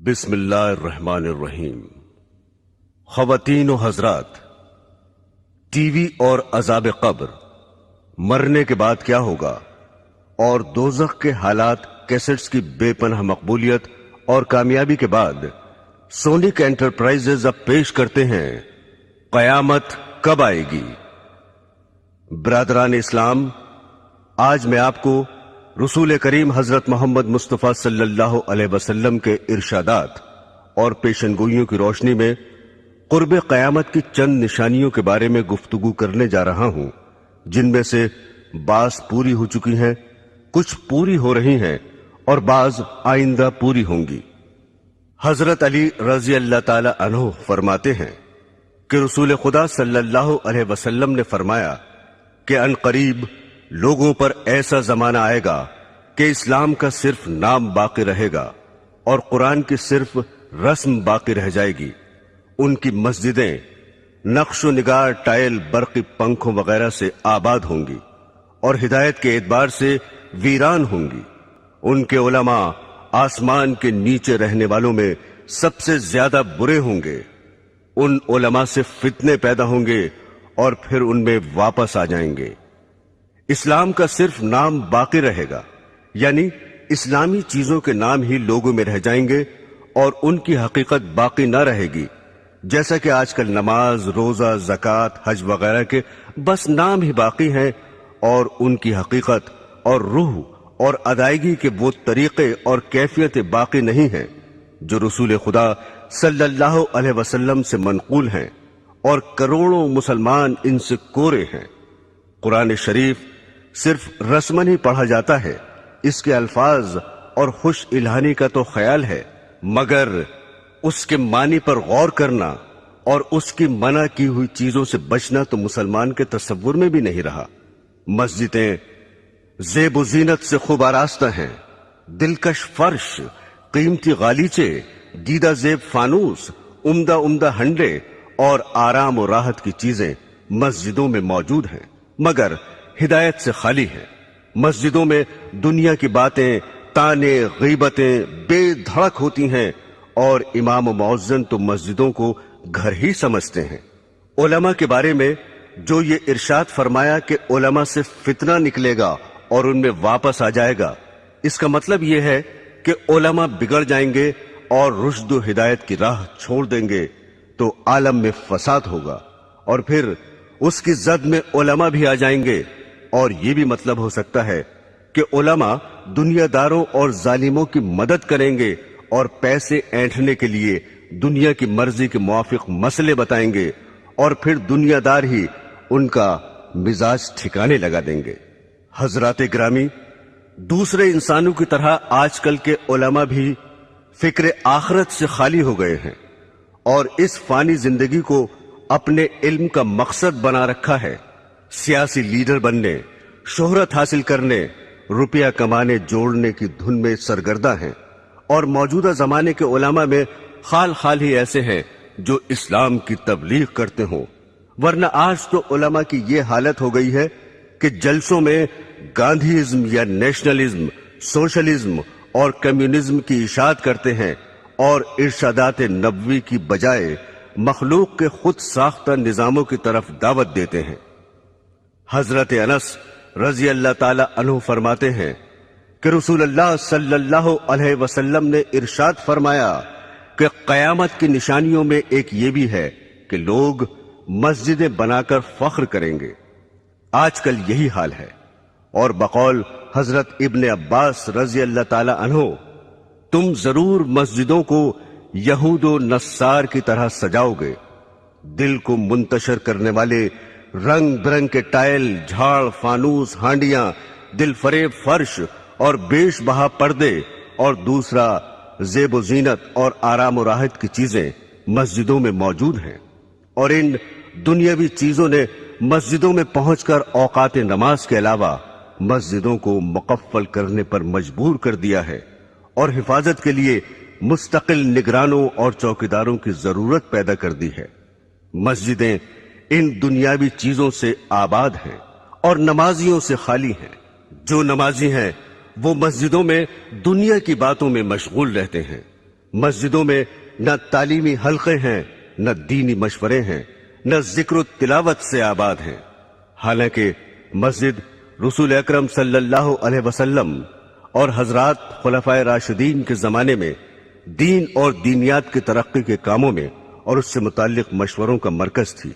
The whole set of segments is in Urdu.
بسم اللہ الرحمن الرحیم۔ خواتین و حضرات، ٹی وی اور عذاب قبر، مرنے کے بعد کیا ہوگا اور دوزخ کے حالات کیسٹس کی بے پناہ مقبولیت اور کامیابی کے بعد سونک انٹرپرائزز اب پیش کرتے ہیں قیامت کب آئے گی۔ برادران اسلام، آج میں آپ کو رسول کریم حضرت محمد مصطفیٰ صلی اللہ علیہ وسلم کے ارشادات اور پیشن گوئیوں کی روشنی میں قرب قیامت کی چند نشانیوں کے بارے میں گفتگو کرنے جا رہا ہوں، جن میں سے بعض پوری ہو چکی ہیں، کچھ پوری ہو رہی ہیں اور بعض آئندہ پوری ہوں گی۔ حضرت علی رضی اللہ تعالی عنہ فرماتے ہیں کہ رسول خدا صلی اللہ علیہ وسلم نے فرمایا کہ عنقریب لوگوں پر ایسا زمانہ آئے گا کہ اسلام کا صرف نام باقی رہے گا اور قرآن کی صرف رسم باقی رہ جائے گی۔ ان کی مسجدیں نقش و نگار، ٹائل، برقی پنکھوں وغیرہ سے آباد ہوں گی اور ہدایت کے اعتبار سے ویران ہوں گی۔ ان کے علماء آسمان کے نیچے رہنے والوں میں سب سے زیادہ برے ہوں گے۔ ان علماء سے فتنے پیدا ہوں گے اور پھر ان میں واپس آ جائیں گے۔ اسلام کا صرف نام باقی رہے گا، یعنی اسلامی چیزوں کے نام ہی لوگوں میں رہ جائیں گے اور ان کی حقیقت باقی نہ رہے گی، جیسا کہ آج کل نماز، روزہ، زکوٰۃ، حج وغیرہ کے بس نام ہی باقی ہیں اور ان کی حقیقت اور روح اور ادائیگی کے وہ طریقے اور کیفیتیں باقی نہیں ہیں جو رسول خدا صلی اللہ علیہ وسلم سے منقول ہیں، اور کروڑوں مسلمان ان سے کورے ہیں۔ قرآن شریف صرف رسمن ہی پڑھا جاتا ہے، اس کے الفاظ اور خوش الہانی کا تو خیال ہے، مگر اس کے معنی پر غور کرنا اور اس کی منع کی ہوئی چیزوں سے بچنا تو مسلمان کے تصور میں بھی نہیں رہا۔ مسجدیں زیب و زینت سے خوب آراستہ ہیں، دلکش فرش، قیمتی غالیچے، دیدہ زیب فانوس، عمدہ عمدہ ہنڈے اور آرام و راحت کی چیزیں مسجدوں میں موجود ہیں، مگر ہدایت سے خالی ہیں۔ مسجدوں میں دنیا کی باتیں، تانے، غیبتیں بے دھڑک ہوتی ہیں اور امام و مؤذن تو مسجدوں کو گھر ہی سمجھتے ہیں۔ علماء کے بارے میں جو یہ ارشاد فرمایا کہ علماء سے فتنہ نکلے گا اور ان میں واپس آ جائے گا، اس کا مطلب یہ ہے کہ علماء بگڑ جائیں گے اور رشد و ہدایت کی راہ چھوڑ دیں گے تو عالم میں فساد ہوگا، اور پھر اس کی زد میں علماء بھی آ جائیں گے۔ اور یہ بھی مطلب ہو سکتا ہے کہ علماء دنیا داروں اور ظالموں کی مدد کریں گے اور پیسے اینٹھنے کے لیے دنیا کی مرضی کے موافق مسئلے بتائیں گے، اور پھر دنیا دار ہی ان کا مزاج ٹھکانے لگا دیں گے۔ حضرات گرامی، دوسرے انسانوں کی طرح آج کل کے علماء بھی فکر آخرت سے خالی ہو گئے ہیں اور اس فانی زندگی کو اپنے علم کا مقصد بنا رکھا ہے۔ سیاسی لیڈر بننے، شہرت حاصل کرنے، روپیہ کمانے جوڑنے کی دھن میں سرگردہ ہیں، اور موجودہ زمانے کے علماء میں خال خال ہی ایسے ہیں جو اسلام کی تبلیغ کرتے ہوں، ورنہ آج تو علماء کی یہ حالت ہو گئی ہے کہ جلسوں میں گاندھیزم یا نیشنلزم، سوشلزم اور کمیونزم کی اشاعت کرتے ہیں اور ارشادات نبوی کی بجائے مخلوق کے خود ساختہ نظاموں کی طرف دعوت دیتے ہیں۔ حضرت انس رضی اللہ تعالی عنہ فرماتے ہیں کہ رسول اللہ صلی اللہ علیہ وسلم نے ارشاد فرمایا کہ قیامت کی نشانیوں میں ایک یہ بھی ہے کہ لوگ مسجدیں بنا کر فخر کریں گے۔ آج کل یہی حال ہے، اور بقول حضرت ابن عباس رضی اللہ تعالی عنہ، تم ضرور مسجدوں کو یہود و نصار کی طرح سجاؤ گے۔ دل کو منتشر کرنے والے رنگ برنگ کے ٹائل، جھاڑ، فانوس، ہانڈیاں، دل فریب فرش اور بیش بہا پردے، اور دوسرا زیب و زینت اور آرام و راحت کی چیزیں مسجدوں میں موجود ہیں، اور ان دنیاوی چیزوں نے مسجدوں میں پہنچ کر اوقات نماز کے علاوہ مسجدوں کو مقفل کرنے پر مجبور کر دیا ہے، اور حفاظت کے لیے مستقل نگرانوں اور چوکیداروں کی ضرورت پیدا کر دی ہے۔ مسجدیں ان دنیاوی چیزوں سے آباد ہیں اور نمازیوں سے خالی ہیں۔ جو نمازی ہیں وہ مسجدوں میں دنیا کی باتوں میں مشغول رہتے ہیں، مسجدوں میں نہ تعلیمی حلقے ہیں، نہ دینی مشورے ہیں، نہ ذکر و تلاوت سے آباد ہیں، حالانکہ مسجد رسول اکرم صلی اللہ علیہ وسلم اور حضرات خلفائے راشدین کے زمانے میں دین اور دینیات کی ترقی کے کاموں میں اور اس سے متعلق مشوروں کا مرکز تھی۔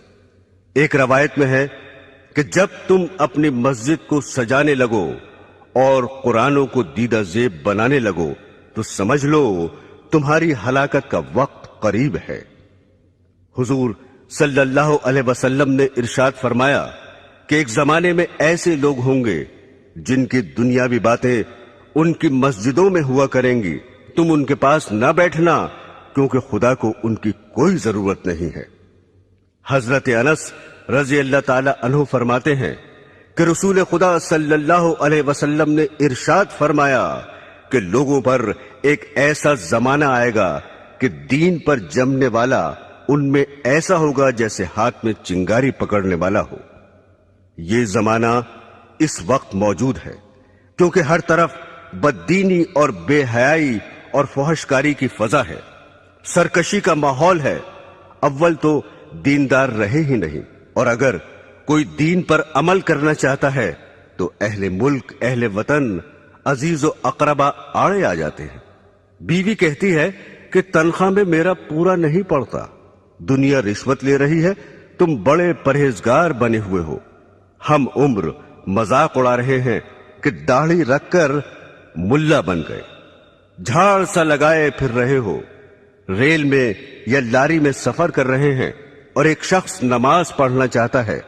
ایک روایت میں ہے کہ جب تم اپنی مسجد کو سجانے لگو اور قرآنوں کو دیدہ زیب بنانے لگو تو سمجھ لو تمہاری ہلاکت کا وقت قریب ہے۔ حضور صلی اللہ علیہ وسلم نے ارشاد فرمایا کہ ایک زمانے میں ایسے لوگ ہوں گے جن کی دنیاوی باتیں ان کی مسجدوں میں ہوا کریں گی، تم ان کے پاس نہ بیٹھنا کیونکہ خدا کو ان کی کوئی ضرورت نہیں ہے۔ حضرت انس رضی اللہ تعالی عنہ فرماتے ہیں کہ رسول خدا صلی اللہ علیہ وسلم نے ارشاد فرمایا کہ لوگوں پر ایک ایسا زمانہ آئے گا کہ دین پر جمنے والا ان میں ایسا ہوگا جیسے ہاتھ میں چنگاری پکڑنے والا ہو۔ یہ زمانہ اس وقت موجود ہے کیونکہ ہر طرف بددینی اور بے حیائی اور فحشکاری کی فضا ہے، سرکشی کا ماحول ہے۔ اول تو دیندار رہے ہی نہیں، اور اگر کوئی دین پر عمل کرنا چاہتا ہے تو اہل ملک، اہل وطن، عزیز و اقربا آڑے آ جاتے ہیں۔ بیوی کہتی ہے کہ تنخواہ میں میرا پورا نہیں پڑتا، دنیا رشوت لے رہی ہے، تم بڑے پرہیزگار بنے ہوئے ہو۔ ہم عمر مذاق اڑا رہے ہیں کہ داڑھی رکھ کر ملا بن گئے، جھاڑ سا لگائے پھر رہے ہو، ریل میں یا لاری میں سفر کر رہے ہیں اور ایک شخص نماز پڑھنا چاہتا ہے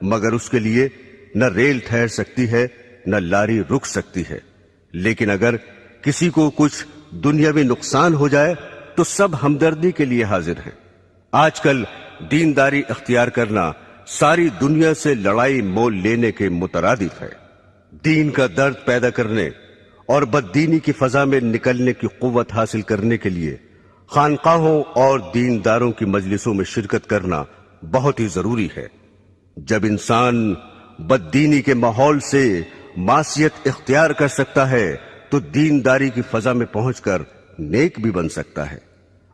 مگر اس کے لیے نہ ریل ٹھہر سکتی ہے نہ لاری رک سکتی ہے، لیکن اگر کسی کو کچھ دنیاوی نقصان ہو جائے تو سب ہمدردی کے لیے حاضر ہیں۔ آج کل دینداری اختیار کرنا ساری دنیا سے لڑائی مول لینے کے مترادف ہے۔ دین کا درد پیدا کرنے اور بددینی کی فضا میں نکلنے کی قوت حاصل کرنے کے لیے خانقاہوں اور دینداروں کی مجلسوں میں شرکت کرنا بہت ہی ضروری ہے۔ جب انسان بددینی کے ماحول سے معصیت اختیار کر سکتا ہے تو دینداری کی فضا میں پہنچ کر نیک بھی بن سکتا ہے۔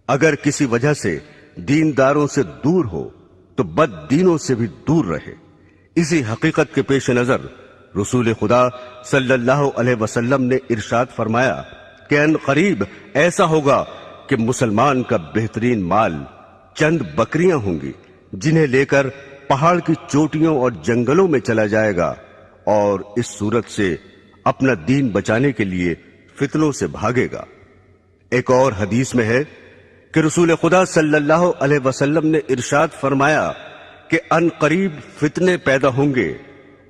اگر کسی وجہ سے دینداروں سے دور ہو تو بد دینوں سے بھی دور رہے۔ اسی حقیقت کے پیش نظر رسول خدا صلی اللہ علیہ وسلم نے ارشاد فرمایا کہ ان قریب ایسا ہوگا کہ مسلمان کا بہترین مال چند بکریاں ہوں گی جنہیں لے کر پہاڑ کی چوٹیوں اور جنگلوں میں چلا جائے گا، اور اس صورت سے اپنا دین بچانے کے لیے فتنوں سے بھاگے گا۔ ایک اور حدیث میں ہے کہ رسول خدا صلی اللہ علیہ وسلم نے ارشاد فرمایا کہ ان قریب فتنے پیدا ہوں گے،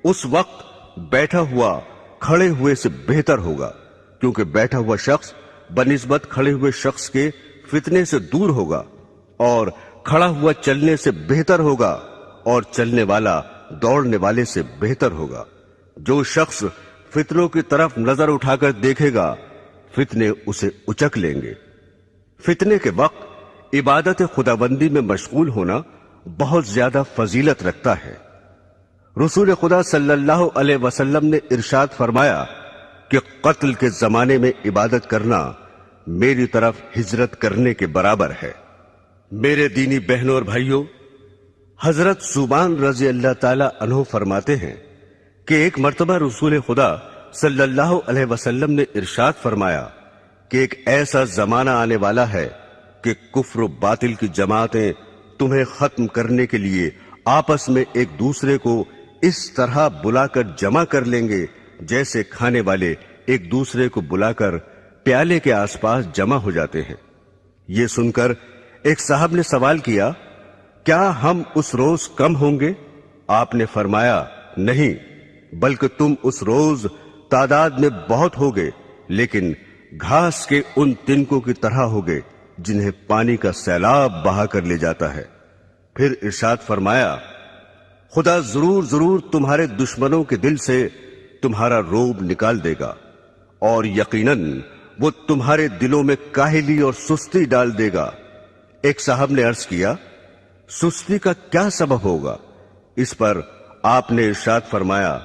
اس وقت بیٹھا ہوا کھڑے ہوئے سے بہتر ہوگا، کیونکہ بیٹھا ہوا شخص بنسبت کھڑے ہوئے شخص کے فتنے سے دور ہوگا، اور کھڑا ہوا چلنے سے بہتر ہوگا، اور چلنے والا دوڑنے والے سے بہتر ہوگا۔ جو شخص فتنوں کی طرف نظر اٹھا کر دیکھے گا فتنے اسے اچک لیں گے۔ فتنے کے وقت عبادت خداوندی میں مشغول ہونا بہت زیادہ فضیلت رکھتا ہے۔ رسول خدا صلی اللہ علیہ وسلم نے ارشاد فرمایا کہ قتل کے زمانے میں عبادت کرنا میری طرف ہجرت کرنے کے برابر ہے۔ میرے دینی بہنوں اور بھائیوں، حضرت ثوبان رضی اللہ تعالی عنہ فرماتے ہیں کہ ایک مرتبہ رسول خدا صلی اللہ علیہ وسلم نے ارشاد فرمایا کہ ایک ایسا زمانہ آنے والا ہے کہ کفر و باطل کی جماعتیں تمہیں ختم کرنے کے لیے آپس میں ایک دوسرے کو اس طرح بلا کر جمع کر لیں گے جیسے کھانے والے ایک دوسرے کو بلا کر پیالے کے آس پاس جمع ہو جاتے ہیں۔ یہ سن کر ایک صاحب نے سوال کیا، کیا ہم اس روز کم ہوں گے؟ آپ نے فرمایا، نہیں، بلکہ تم اس روز تعداد میں بہت ہوگے، لیکن گھاس کے ان تنکوں کی طرح ہوگے جنہیں پانی کا سیلاب بہا کر لے جاتا ہے۔ پھر ارشاد فرمایا، خدا ضرور ضرور تمہارے دشمنوں کے دل سے تمہارا روب نکال دے گا، اور یقیناً وہ تمہارے دلوں میں کاہلی اور سستی ڈال دے گا۔ ایک صاحب نے عرض کیا، سستی کا کیا سبب ہوگا؟ اس پر آپ نے ارشاد فرمایا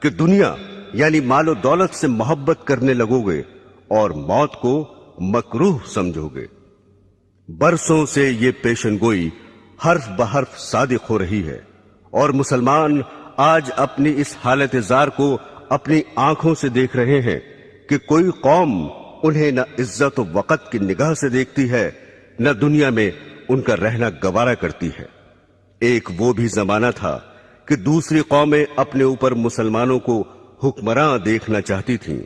کہ دنیا یعنی مال و دولت سے محبت کرنے لگو گے اور موت کو مکروہ سمجھو گے۔ برسوں سے یہ پیشن گوئی حرف بحرف صادق ہو رہی ہے، اور مسلمان آج اپنی اس حالت زار کو اپنی آنکھوں سے دیکھ رہے ہیں کہ کوئی قوم انہیں نہ عزت و وقت کی نگاہ سے دیکھتی ہے، نہ دنیا میں ان کا رہنا گوارا کرتی ہے۔ ایک وہ بھی زمانہ تھا کہ دوسری قومیں اپنے اوپر مسلمانوں کو حکمراں دیکھنا چاہتی تھیں۔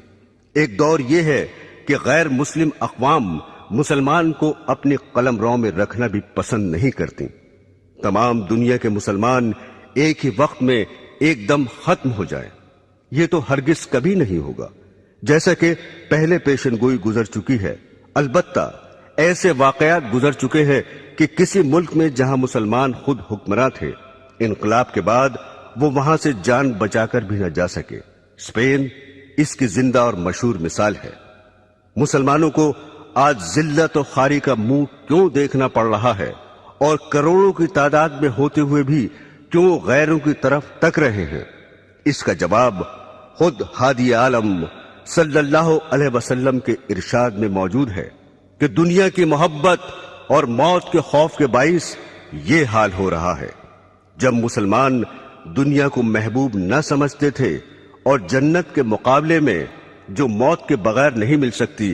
ایک دور یہ ہے کہ غیر مسلم اقوام مسلمان کو اپنی قلم رو میں رکھنا بھی پسند نہیں کرتی۔ تمام دنیا کے مسلمان ایک ہی وقت میں ایک دم ختم ہو جائیں، یہ تو ہرگز کبھی نہیں ہوگا، جیسا کہ پہلے پیشن گوئی گزر چکی ہے۔ البتہ ایسے واقعات گزر چکے ہیں کہ کسی ملک میں جہاں مسلمان خود حکمراں تھے، انقلاب کے بعد وہ وہاں سے جان بچا کر بھی نہ جا سکے۔ اسپین اس کی زندہ اور مشہور مثال ہے۔ مسلمانوں کو آج ذلت و خواری کا منہ کیوں دیکھنا پڑ رہا ہے، اور کروڑوں کی تعداد میں ہوتے ہوئے بھی کیوں غیروں کی طرف تک رہے ہیں؟ اس کا جواب خود ہادی عالم صلی اللہ علیہ وسلم کے ارشاد میں موجود ہے کہ دنیا کی محبت اور موت کے خوف کے باعث یہ حال ہو رہا ہے۔ جب مسلمان دنیا کو محبوب نہ سمجھتے تھے اور جنت کے مقابلے میں جو موت کے بغیر نہیں مل سکتی،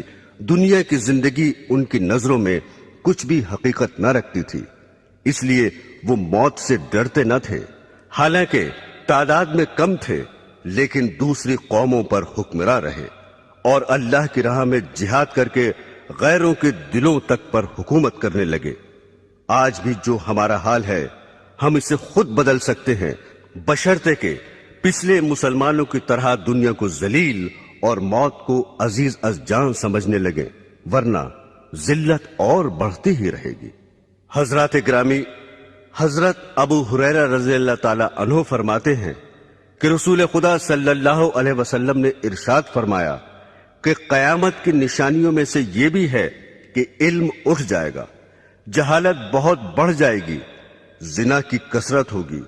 دنیا کی زندگی ان کی نظروں میں کچھ بھی حقیقت نہ رکھتی تھی، اس لیے وہ موت سے ڈرتے نہ تھے۔ حالانکہ تعداد میں کم تھے، لیکن دوسری قوموں پر حکمراں رہے اور اللہ کی راہ میں جہاد کر کے غیروں کے دلوں تک پر حکومت کرنے لگے۔ آج بھی جو ہمارا حال ہے ہم اسے خود بدل سکتے ہیں، بشرطے کہ پچھلے مسلمانوں کی طرح دنیا کو ذلیل اور موت کو عزیز از جان سمجھنے لگے، ورنہ ذلت اور بڑھتی ہی رہے گی۔ حضرات گرامی، حضرت ابو ہریرہ رضی اللہ تعالی عنہ فرماتے ہیں کہ رسول خدا صلی اللہ علیہ وسلم نے ارشاد فرمایا کہ قیامت کی نشانیوں میں سے یہ بھی ہے کہ علم اٹھ جائے گا، جہالت بہت بڑھ جائے گی، زنا کی کثرت ہوگی،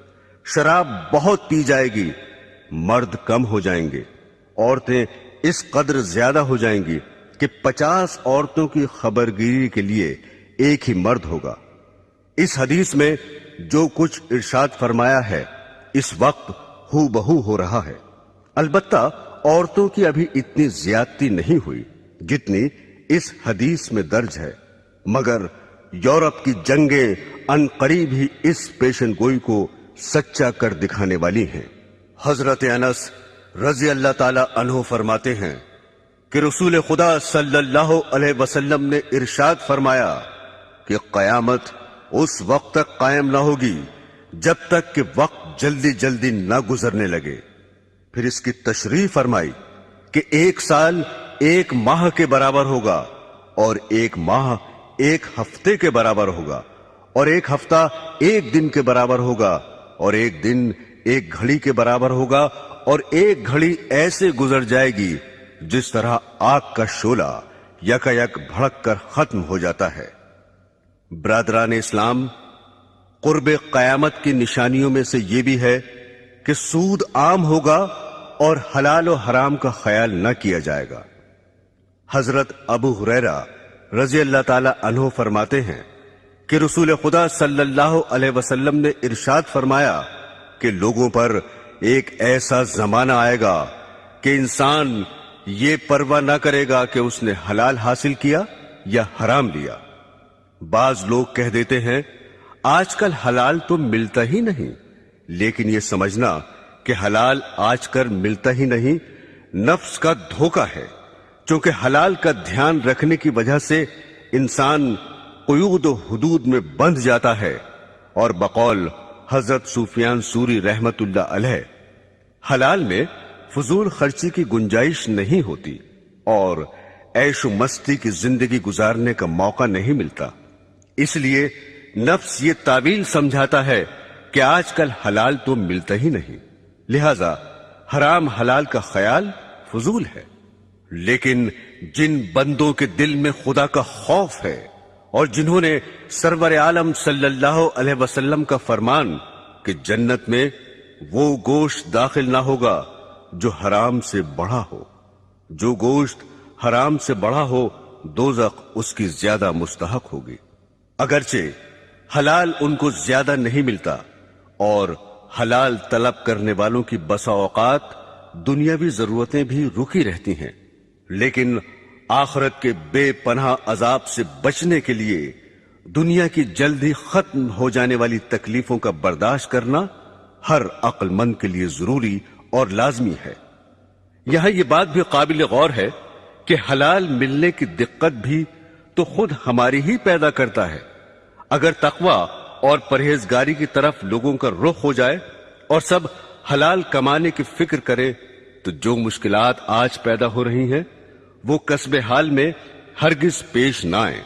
شراب بہت پی جائے گی، مرد کم ہو جائیں گے، عورتیں اس قدر زیادہ ہو جائیں گی کہ 50 عورتوں کی خبرگیری کے لیے ایک ہی مرد ہوگا۔ اس حدیث میں جو کچھ ارشاد فرمایا ہے اس وقت ہو بہو ہو رہا ہے۔ البتہ عورتوں کی ابھی اتنی زیادتی نہیں ہوئی جتنی اس حدیث میں درج ہے، مگر یورپ کی جنگیں ان قریب ہی اس پیشن گوئی کو سچا کر دکھانے والی ہیں۔ حضرت انس رضی اللہ تعالی عنہ فرماتے ہیں کہ رسول خدا صلی اللہ علیہ وسلم نے ارشاد فرمایا کہ قیامت اس وقت تک قائم نہ ہوگی جب تک کہ وقت جلدی جلدی نہ گزرنے لگے۔ پھر اس کی تشریح فرمائی کہ 1 سال 1 ماہ کے برابر ہوگا، اور 1 ماہ 1 ہفتے کے برابر ہوگا، اور 1 ہفتہ 1 دن کے برابر ہوگا، اور 1 دن 1 گھڑی کے برابر ہوگا، اور 1 گھڑی ایسے گزر جائے گی جس طرح آگ کا شعلہ یکایک بھڑک کر ختم ہو جاتا ہے۔ برادران اسلام، قرب قیامت کی نشانیوں میں سے یہ بھی ہے کہ سود عام ہوگا اور حلال و حرام کا خیال نہ کیا جائے گا۔ حضرت ابو ہریرہ رضی اللہ تعالی عنہ فرماتے ہیں کہ رسول خدا صلی اللہ علیہ وسلم نے ارشاد فرمایا کہ لوگوں پر ایک ایسا زمانہ آئے گا کہ انسان یہ پرواہ نہ کرے گا کہ اس نے حلال حاصل کیا یا حرام لیا۔ بعض لوگ کہہ دیتے ہیں آج کل حلال تو ملتا ہی نہیں، لیکن یہ سمجھنا کہ حلال آج کل ملتا ہی نہیں نفس کا دھوکہ ہے، چونکہ حلال کا دھیان رکھنے کی وجہ سے انسان قیود و حدود میں بندھ جاتا ہے، اور بقول حضرت سفیان ثوری رحمت اللہ علیہ حلال میں فضول خرچی کی گنجائش نہیں ہوتی اور عیش و مستی کی زندگی گزارنے کا موقع نہیں ملتا، اس لیے نفس یہ تعویل سمجھاتا ہے کہ آج کل حلال تو ملتا ہی نہیں، لہذا حرام حلال کا خیال فضول ہے۔ لیکن جن بندوں کے دل میں خدا کا خوف ہے اور جنہوں نے سرور عالم صلی اللہ علیہ وسلم کا فرمان کہ جنت میں وہ گوشت داخل نہ ہوگا جو حرام سے بڑھا ہو، جو گوشت حرام سے بڑھا ہو دوزخ اس کی زیادہ مستحق ہوگی۔ اگرچہ حلال ان کو زیادہ نہیں ملتا اور حلال طلب کرنے والوں کی بسا اوقات دنیاوی ضرورتیں بھی رکی رہتی ہیں، لیکن آخرت کے بے پناہ عذاب سے بچنے کے لیے دنیا کی جلد ہی ختم ہو جانے والی تکلیفوں کا برداشت کرنا ہر عقل مند کے لیے ضروری اور لازمی ہے۔ یہاں یہ بات بھی قابل غور ہے کہ حلال ملنے کی دقت بھی تو خود ہماری ہی پیدا کرتا ہے۔ اگر تقوی اور پرہیزگاری کی طرف لوگوں کا رخ ہو جائے اور سب حلال کمانے کی فکر کریں تو جو مشکلات آج پیدا ہو رہی ہیں وہ کسب حال میں ہرگز پیش نہ آئیں،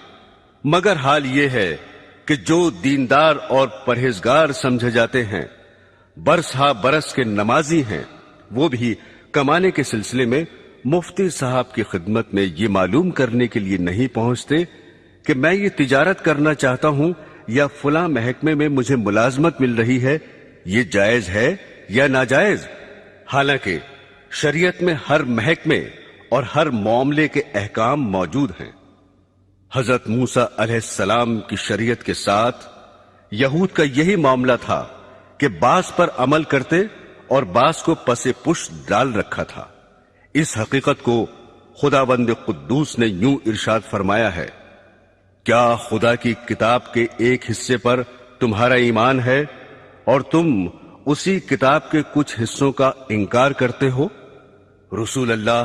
مگر حال یہ ہے کہ جو دیندار اور پرہیزگار سمجھے جاتے ہیں، برس ہا برس کے نمازی ہیں، وہ بھی کمانے کے سلسلے میں مفتی صاحب کی خدمت میں یہ معلوم کرنے کے لیے نہیں پہنچتے کہ میں یہ تجارت کرنا چاہتا ہوں یا فلاں محکمے میں مجھے ملازمت مل رہی ہے، یہ جائز ہے یا ناجائز، حالانکہ شریعت میں ہر محکمے اور ہر معاملے کے احکام موجود ہیں۔ حضرت موسیٰ علیہ السلام کی شریعت کے ساتھ یہود کا یہی معاملہ تھا کہ بعض پر عمل کرتے اور بعض کو پس پشت ڈال رکھا تھا۔ اس حقیقت کو خداوند قدوس نے یوں ارشاد فرمایا ہے، کیا خدا کی کتاب کے ایک حصے پر تمہارا ایمان ہے اور تم اسی کتاب کے کچھ حصوں کا انکار کرتے ہو؟ رسول اللہ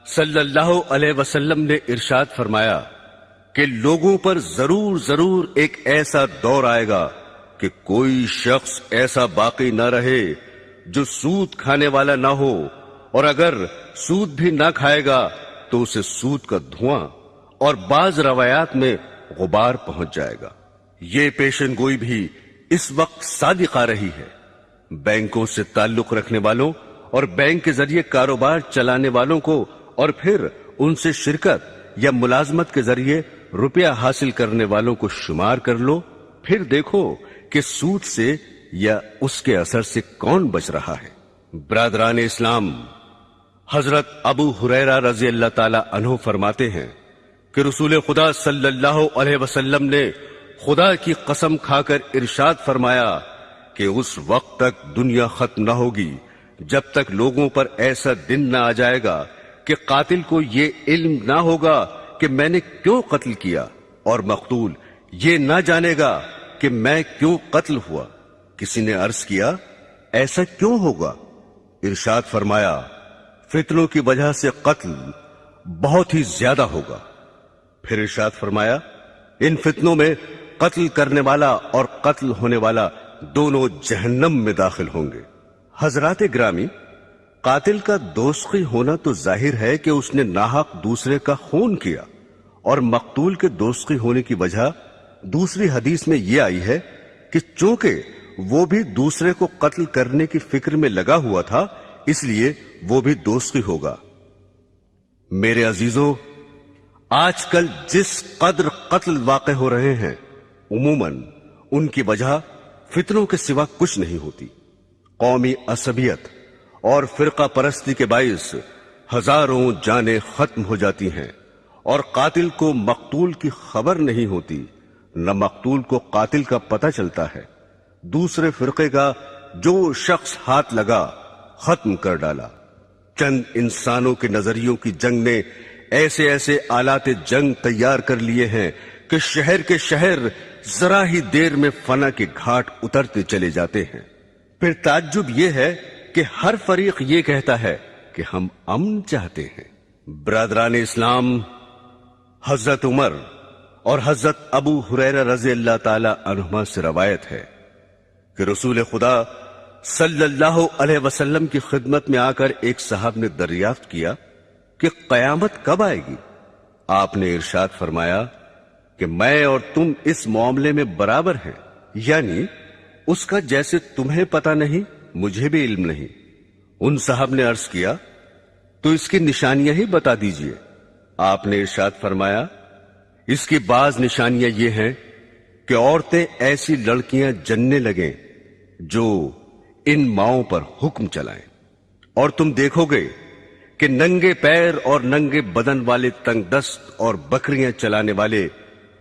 صلی اللہ علیہ وسلم نے ارشاد فرمایا کہ لوگوں پر ضرور ایک ایسا دور آئے گا کہ کوئی شخص ایسا باقی نہ رہے جو سود کھانے والا نہ ہو، اور اگر سود بھی نہ کھائے گا تو اسے سود کا دھواں اور بعض روایات میں غبار پہنچ جائے گا۔ یہ پیشن گوئی بھی اس وقت صادق آ رہی ہے۔ بینکوں سے تعلق رکھنے والوں اور بینک کے ذریعے کاروبار چلانے والوں کو اور پھر ان سے شرکت یا ملازمت کے ذریعے روپیہ حاصل کرنے والوں کو شمار کر لو، پھر دیکھو کہ سود سے یا اس کے اثر سے کون بچ رہا ہے۔ برادران اسلام، حضرت ابو ہریرہ رضی اللہ تعالی عنہ فرماتے ہیں کہ رسول خدا صلی اللہ علیہ وسلم نے خدا کی قسم کھا کر ارشاد فرمایا کہ اس وقت تک دنیا ختم نہ ہوگی جب تک لوگوں پر ایسا دن نہ آ جائے گا کہ قاتل کو یہ علم نہ ہوگا کہ میں نے کیوں قتل کیا، اور مقتول یہ نہ جانے گا کہ میں کیوں قتل ہوا۔ کسی نے عرض کیا، ایسا کیوں ہوگا؟ ارشاد فرمایا، فتنوں کی وجہ سے قتل بہت ہی زیادہ ہوگا۔ پھر ارشاد فرمایا، ان فتنوں میں قتل کرنے والا اور قتل ہونے والا دونوں جہنم میں داخل ہوں گے۔ حضرات گرامی، قاتل کا دوزخی ہونا تو ظاہر ہے کہ اس نے ناحق دوسرے کا خون کیا، اور مقتول کے دوزخی ہونے کی وجہ دوسری حدیث میں یہ آئی ہے کہ چونکہ وہ بھی دوسرے کو قتل کرنے کی فکر میں لگا ہوا تھا اس لیے وہ بھی دوزخی ہوگا۔ میرے عزیزوں، آج کل جس قدر قتل واقع ہو رہے ہیں عموماً ان کی وجہ فتنوں کے سوا کچھ نہیں ہوتی۔ قومی عصبیت اور فرقہ پرستی کے باعث ہزاروں جانیں ختم ہو جاتی ہیں، اور قاتل کو مقتول کی خبر نہیں ہوتی، نہ مقتول کو قاتل کا پتہ چلتا ہے۔ دوسرے فرقے کا جو شخص ہاتھ لگا ختم کر ڈالا۔ چند انسانوں کے نظریوں کی جنگ نے ایسے ایسے آلات جنگ تیار کر لیے ہیں کہ شہر کے شہر ذرا ہی دیر میں فنا کے گھاٹ اترتے چلے جاتے ہیں۔ پھر تعجب یہ ہے کہ ہر فریق یہ کہتا ہے کہ ہم امن چاہتے ہیں۔ برادران اسلام، حضرت عمر اور حضرت ابو ہریرہ رضی اللہ تعالی عنہما سے روایت ہے کہ رسول خدا صلی اللہ علیہ وسلم کی خدمت میں آ کر ایک صاحب نے دریافت کیا کہ قیامت کب آئے گی؟ آپ نے ارشاد فرمایا کہ میں اور تم اس معاملے میں برابر ہیں، یعنی اس کا جیسے تمہیں پتہ نہیں مجھے بھی علم نہیں۔ ان صاحب نے عرض کیا، تو اس کی نشانیاں ہی بتا دیجئے۔ آپ نے ارشاد فرمایا، اس کی بعض نشانیاں یہ ہیں کہ عورتیں ایسی لڑکیاں جننے لگیں جو ان ماؤں پر حکم چلائیں، اور تم دیکھو گے کہ ننگے پیر اور ننگے بدن والے تنگ دست اور بکریاں چلانے والے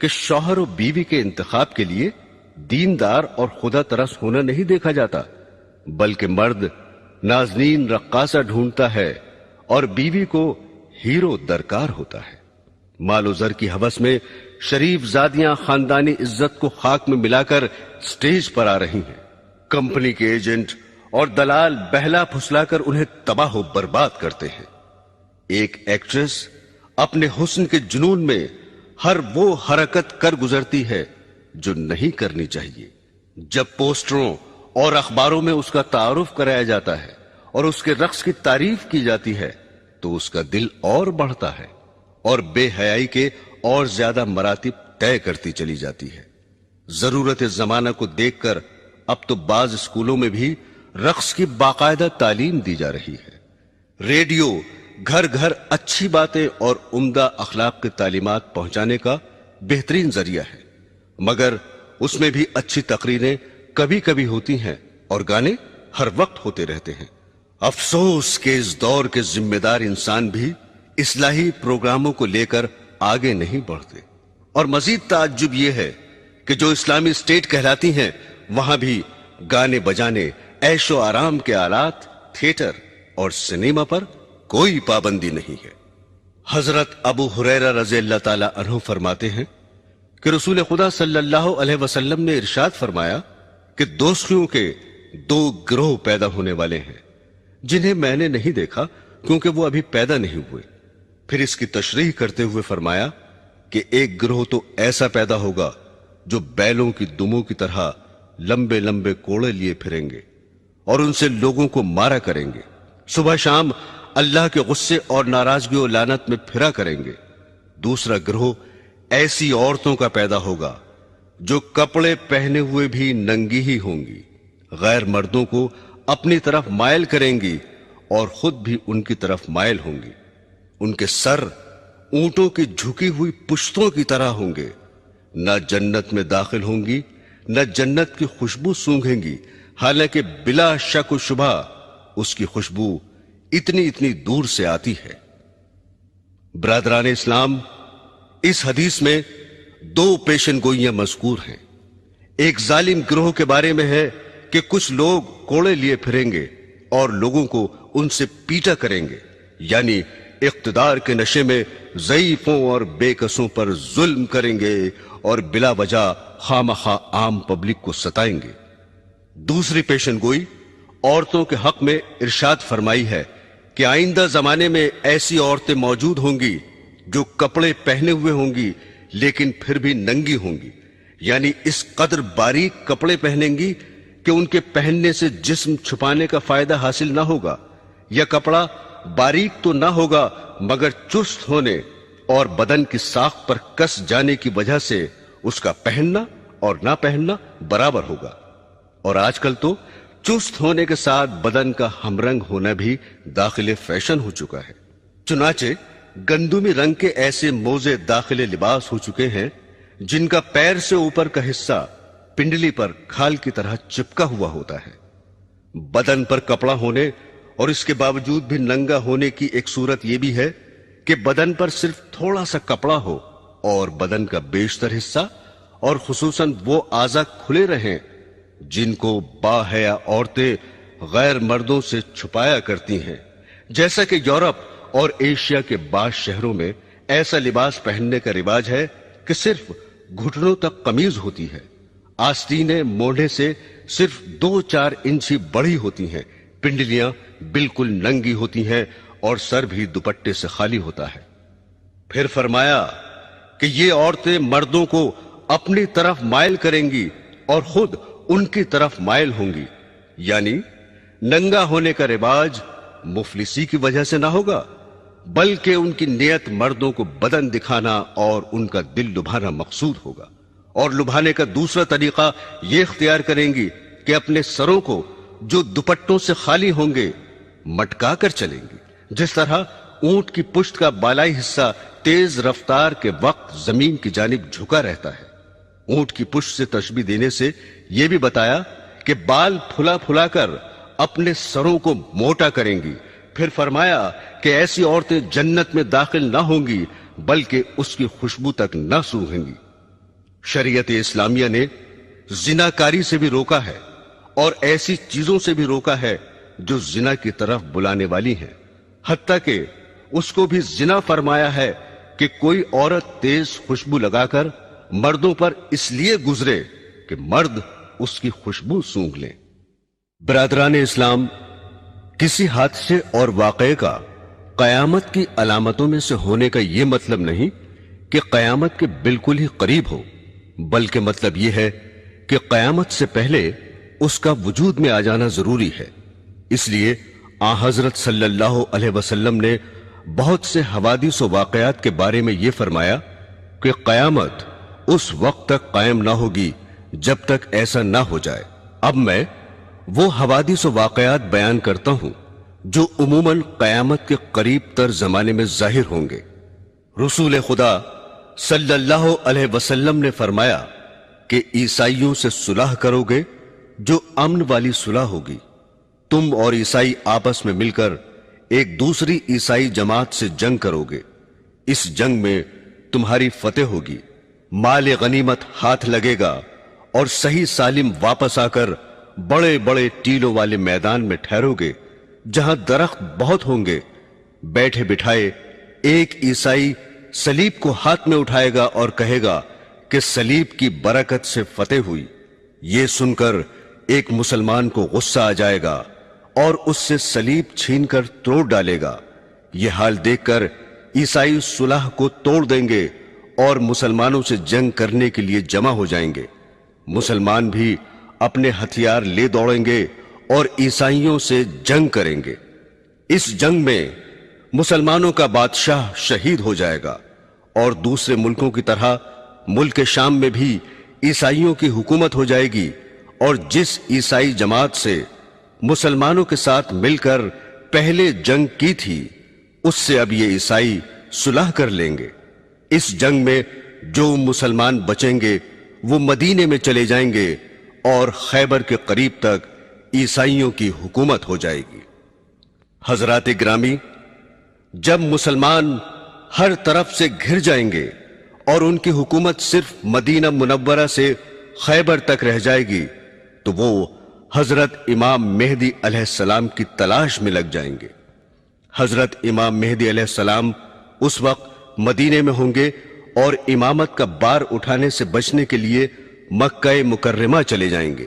کہ شوہر و بیوی کے انتخاب کے لیے دیندار اور خدا ترس ہونا نہیں دیکھا جاتا، بلکہ مرد نازنین رقاصہ ڈھونڈتا ہے اور بیوی کو ہیرو درکار ہوتا ہے۔ مال و زر کی ہوس میں شریف زادیاں خاندانی عزت کو خاک میں ملا کر سٹیج پر آ رہی ہیں۔ کمپنی کے ایجنٹ اور دلال بہلا پھسلا کر انہیں تباہ و برباد کرتے ہیں۔ ایک ایکٹریس اپنے حسن کے جنون میں ہر وہ حرکت کر گزرتی ہے جو نہیں کرنی چاہیے۔ جب پوسٹروں اور اخباروں میں اس کا تعارف کرایا جاتا ہے اور اس کے رقص کی تعریف کی جاتی ہے تو اس کا دل اور بڑھتا ہے اور بے حیائی کے اور زیادہ مراتب طے کرتی چلی جاتی ہے۔ ضرورت زمانہ کو دیکھ کر اب تو بعض اسکولوں میں بھی رقص کی باقاعدہ تعلیم دی جا رہی ہے۔ ریڈیو گھر گھر اچھی باتیں اور عمدہ اخلاق کی تعلیمات پہنچانے کا بہترین ذریعہ ہے، مگر اس میں بھی اچھی تقریریں کبھی کبھی ہوتی ہیں اور گانے ہر وقت ہوتے رہتے ہیں۔ افسوس کہ اس دور کے ذمہ دار انسان بھی اصلاحی پروگراموں کو لے کر آگے نہیں بڑھتے، اور مزید تعجب یہ ہے کہ جو اسلامی اسٹیٹ کہلاتی ہیں وہاں بھی گانے بجانے، عیش و آرام کے آلات، تھیٹر اور سنیما پر کوئی پابندی نہیں ہے۔ حضرت ابو ہریرہ رضی اللہ تعالی عنہ فرماتے ہیں کہ رسول خدا صلی اللہ علیہ وسلم نے ارشاد فرمایا کہ دوستیوں کے دو گروہ پیدا ہونے والے ہیں جنہیں میں نے نہیں دیکھا کیونکہ وہ ابھی پیدا نہیں ہوئے۔ پھر اس کی تشریح کرتے ہوئے فرمایا کہ ایک گروہ تو ایسا پیدا ہوگا جو بیلوں کی دموں کی طرح لمبے لمبے کوڑے لیے پھریں گے اور ان سے لوگوں کو مارا کریں گے، صبح شام اللہ کے غصے اور ناراضگی و لعنت میں پھرا کریں گے۔ دوسرا گروہ ایسی عورتوں کا پیدا ہوگا جو کپڑے پہنے ہوئے بھی ننگی ہی ہوں گی، غیر مردوں کو اپنی طرف مائل کریں گی اور خود بھی ان کی طرف مائل ہوں گی۔ ان کے سر اونٹوں کی جھکی ہوئی پشتوں کی طرح ہوں گے، نہ جنت میں داخل ہوں گی نہ جنت کی خوشبو سونگھیں گی، حالانکہ بلا شک و شبہ اس کی خوشبو اتنی دور سے آتی ہے۔ برادران اسلام، اس حدیث میں دو پیشن گوئیاں مذکور ہیں۔ ایک ظالم گروہ کے بارے میں ہے کہ کچھ لوگ کوڑے لیے پھریں گے اور لوگوں کو ان سے پیٹا کریں گے، یعنی اقتدار کے نشے میں ضعیفوں اور بے کسوں پر ظلم کریں گے اور بلا وجہ خامخواہ عام پبلک کو ستائیں گے۔ دوسری پیشن گوئی عورتوں کے حق میں ارشاد فرمائی ہے کہ آئندہ زمانے میں ایسی عورتیں موجود ہوں گی جو کپڑے پہنے ہوئے ہوں گی لیکن پھر بھی ننگی ہوں گی، یعنی اس قدر باریک کپڑے پہنیں گی کہ ان کے پہننے سے جسم چھپانے کا فائدہ حاصل نہ ہوگا، یا کپڑا باریک تو نہ ہوگا مگر چست ہونے اور بدن کی ساخت پر کس جانے کی وجہ سے اس کا پہننا اور نہ پہننا برابر ہوگا۔ اور آج کل تو چست ہونے کے ساتھ بدن کا ہم رنگ ہونا بھی داخل فیشن ہو چکا ہے۔ چنانچہ گندمی رنگ کے ایسے موزے داخل لباس ہو چکے ہیں جن کا پیر سے اوپر کا حصہ پنڈلی پر کھال کی طرح چپکا ہوا ہوتا ہے۔ بدن پر کپڑا ہونے اور اس کے باوجود بھی ننگا ہونے کی ایک صورت یہ بھی ہے کہ بدن پر صرف تھوڑا سا کپڑا ہو اور بدن کا بیشتر حصہ اور خصوصاً وہ اعضاء کھلے رہیں جن کو باحیا عورتیں غیر مردوں سے چھپایا کرتی ہیں، جیسا کہ یورپ اور ایشیا کے بعض شہروں میں ایسا لباس پہننے کا رواج ہے کہ صرف گھٹنوں تک قمیض ہوتی ہے، آستینیں موڑھے سے صرف 2-4 انچ ہی بڑی ہوتی ہیں، پنڈلیاں بالکل ننگی ہوتی ہیں اور سر بھی دوپٹے سے خالی ہوتا ہے۔ پھر فرمایا کہ یہ عورتیں مردوں کو اپنی طرف مائل کریں گی اور خود ان کی طرف مائل ہوں گی، یعنی ننگا ہونے کا رواج مفلسی کی وجہ سے نہ ہوگا بلکہ ان کی نیت مردوں کو بدن دکھانا اور ان کا دل لبھانا مقصود ہوگا، اور لبھانے کا دوسرا طریقہ یہ اختیار کریں گی کہ اپنے سروں کو جو دوپٹوں سے خالی ہوں گے مٹکا کر چلیں گی، جس طرح اونٹ کی پشت کا بالائی حصہ تیز رفتار کے وقت زمین کی جانب جھکا رہتا ہے۔ اونٹ کی پشت سے تشبیہ دینے سے یہ بھی بتایا کہ بال پھلا پھلا کر اپنے سروں کو موٹا کریں گی۔ پھر فرمایا کہ ایسی عورتیں جنت میں داخل نہ ہوں گی بلکہ اس کی خوشبو تک نہ سونگھیں گی۔ شریعت اسلامیہ نے زناکاری سے بھی روکا ہے اور ایسی چیزوں سے بھی روکا ہے جو زنا کی طرف بلانے والی ہیں، حتیٰ کہ اس کو بھی زنا فرمایا ہے کہ کوئی عورت تیز خوشبو لگا کر مردوں پر اس لیے گزرے کہ مرد اس کی خوشبو سونگھ لیں۔ برادران اسلام، کسی حادثے اور واقعے کا قیامت کی علامتوں میں سے ہونے کا یہ مطلب نہیں کہ قیامت کے بالکل ہی قریب ہو، بلکہ مطلب یہ ہے کہ قیامت سے پہلے اس کا وجود میں آ جانا ضروری ہے۔ اس لیے آن حضرت صلی اللہ علیہ وسلم نے بہت سے حوادث و واقعات کے بارے میں یہ فرمایا کہ قیامت اس وقت تک قائم نہ ہوگی جب تک ایسا نہ ہو جائے۔ اب میں وہ حوادث و واقعات بیان کرتا ہوں جو عموماً قیامت کے قریب تر زمانے میں ظاہر ہوں گے۔ رسول خدا صلی اللہ علیہ وسلم نے فرمایا کہ عیسائیوں سے صلح کرو گے جو امن والی صلح ہوگی۔ تم اور عیسائی آپس میں مل کر ایک دوسری عیسائی جماعت سے جنگ کرو گے، اس جنگ میں تمہاری فتح ہوگی، مال غنیمت ہاتھ لگے گا اور صحیح سالم واپس آ کر بڑے بڑے ٹیلوں والے میدان میں ٹھہرو گے جہاں درخت بہت ہوں گے۔ بیٹھے بٹھائے ایک عیسائی صلیب کو ہاتھ میں اٹھائے گا اور کہے گا کہ صلیب کی برکت سے فتح ہوئی۔ یہ سن کر ایک مسلمان کو غصہ آ جائے گا اور اس سے صلیب چھین کر توڑ ڈالے گا۔ یہ حال دیکھ کر عیسائی صلح کو توڑ دیں گے اور مسلمانوں سے جنگ کرنے کے لیے جمع ہو جائیں گے۔ مسلمان بھی اپنے ہتھیار لے دوڑیں گے اور عیسائیوں سے جنگ کریں گے۔ اس جنگ میں مسلمانوں کا بادشاہ شہید ہو جائے گا اور دوسرے ملکوں کی طرح ملک شام میں بھی عیسائیوں کی حکومت ہو جائے گی، اور جس عیسائی جماعت سے مسلمانوں کے ساتھ مل کر پہلے جنگ کی تھی اس سے اب یہ عیسائی صلح کر لیں گے۔ اس جنگ میں جو مسلمان بچیں گے وہ مدینے میں چلے جائیں گے اور خیبر کے قریب تک عیسائیوں کی حکومت ہو جائے گی۔ حضرات گرامی، جب مسلمان ہر طرف سے گھر جائیں گے اور ان کی حکومت صرف مدینہ منورہ سے خیبر تک رہ جائے گی تو وہ حضرت امام مہدی علیہ السلام کی تلاش میں لگ جائیں گے۔ حضرت امام مہدی علیہ السلام اس وقت مدینے میں ہوں گے اور امامت کا بار اٹھانے سے بچنے کے لیے مکہ مکرمہ چلے جائیں گے۔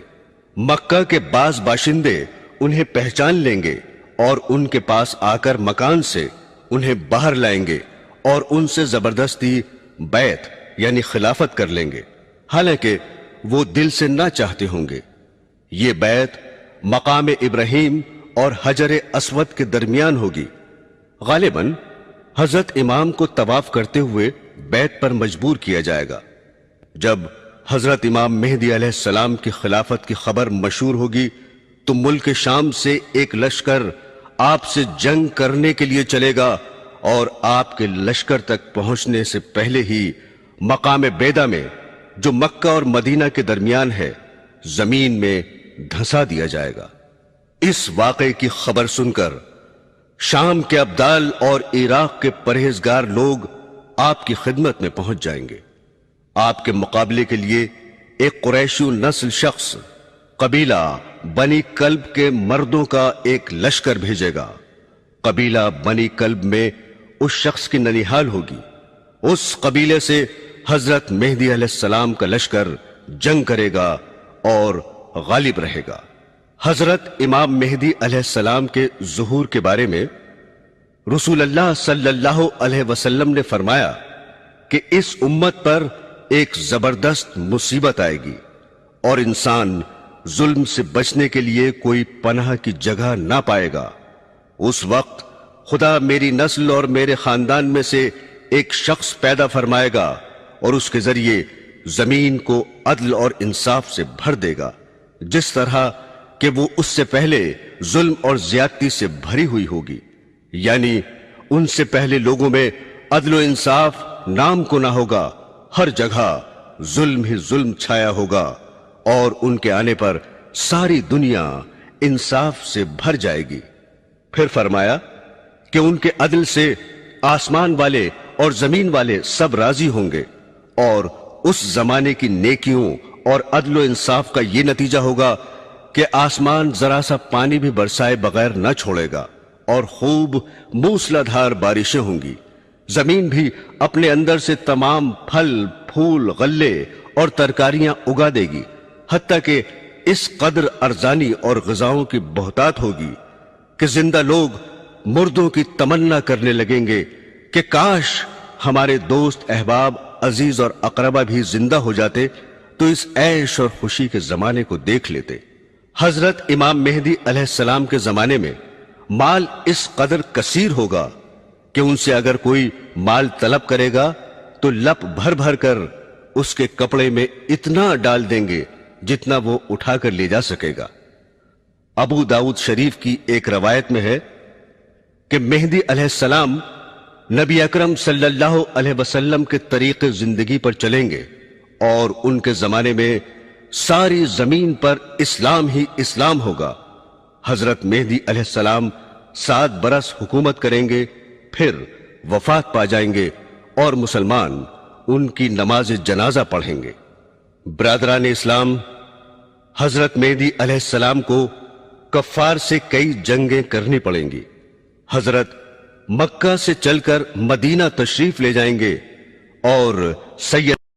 مکہ کے بعض باشندے انہیں پہچان لیں گے اور ان کے پاس آ کر مکان سے انہیں باہر لائیں گے اور ان سے زبردستی بیعت یعنی خلافت کر لیں گے، حالانکہ وہ دل سے نہ چاہتے ہوں گے۔ یہ بیعت مقام ابراہیم اور حجر اسود کے درمیان ہوگی۔ غالباً حضرت امام کو طواف کرتے ہوئے بیعت پر مجبور کیا جائے گا۔ جب حضرت امام مہدی علیہ السلام کی خلافت کی خبر مشہور ہوگی تو ملک شام سے ایک لشکر آپ سے جنگ کرنے کے لیے چلے گا اور آپ کے لشکر تک پہنچنے سے پہلے ہی مقام بیدا میں جو مکہ اور مدینہ کے درمیان ہے زمین میں دھنسا دیا جائے گا۔ اس واقعے کی خبر سن کر شام کے ابدال اور عراق کے پرہیزگار لوگ آپ کی خدمت میں پہنچ جائیں گے۔ آپ کے مقابلے کے لیے ایک قریشی نسل شخص قبیلہ بنی کلب کے مردوں کا ایک لشکر بھیجے گا۔ قبیلہ بنی کلب میں اس شخص کی ننیحال ہوگی۔ اس قبیلے سے حضرت مہدی علیہ السلام کا لشکر جنگ کرے گا اور غالب رہے گا۔ حضرت امام مہدی علیہ السلام کے ظہور کے بارے میں رسول اللہ صلی اللہ علیہ وسلم نے فرمایا کہ اس امت پر ایک زبردست مصیبت آئے گی اور انسان ظلم سے بچنے کے لیے کوئی پناہ کی جگہ نہ پائے گا۔ اس وقت خدا میری نسل اور میرے خاندان میں سے ایک شخص پیدا فرمائے گا اور اس کے ذریعے زمین کو عدل اور انصاف سے بھر دے گا، جس طرح کہ وہ اس سے پہلے ظلم اور زیادتی سے بھری ہوئی ہوگی۔ یعنی ان سے پہلے لوگوں میں عدل و انصاف نام کو نہ ہوگا، ہر جگہ ظلم ہی ظلم چھایا ہوگا، اور ان کے آنے پر ساری دنیا انصاف سے بھر جائے گی۔ پھر فرمایا کہ ان کے عدل سے آسمان والے اور زمین والے سب راضی ہوں گے، اور اس زمانے کی نیکیوں اور عدل و انصاف کا یہ نتیجہ ہوگا کہ آسمان ذرا سا پانی بھی برسائے بغیر نہ چھوڑے گا اور خوب موسلادھار بارشیں ہوں گی. زمین بھی اپنے اندر سے تمام پھل پھول غلے اور ترکاریاں اگا دے گی، حتیٰ کہ اس قدر ارزانی اور غذاؤں کی بہتات ہوگی کہ زندہ لوگ مردوں کی تمنا کرنے لگیں گے کہ کاش ہمارے دوست احباب عزیز اور اقربا بھی زندہ ہو جاتے تو اس عیش اور خوشی کے زمانے کو دیکھ لیتے. حضرت امام مہدی علیہ السلام کے زمانے میں مال اس قدر کثیر ہوگا کہ ان سے اگر کوئی مال طلب کرے گا تو لپ بھر بھر کر اس کے کپڑے میں اتنا ڈال دیں گے جتنا وہ اٹھا کر لے جا سکے گا. ابو داؤد شریف کی ایک روایت میں ہے کہ مہدی علیہ السلام نبی اکرم صلی اللہ علیہ وسلم کے طریق زندگی پر چلیں گے اور ان کے زمانے میں ساری زمین پر اسلام ہی اسلام ہوگا. حضرت مہدی علیہ السلام 7 برس حکومت کریں گے، پھر وفات پا جائیں گے اور مسلمان ان کی نماز جنازہ پڑھیں گے. برادران اسلام، حضرت مہدی علیہ السلام کو کفار سے کئی جنگیں کرنی پڑیں گی. حضرت مکہ سے چل کر مدینہ تشریف لے جائیں گے اور سید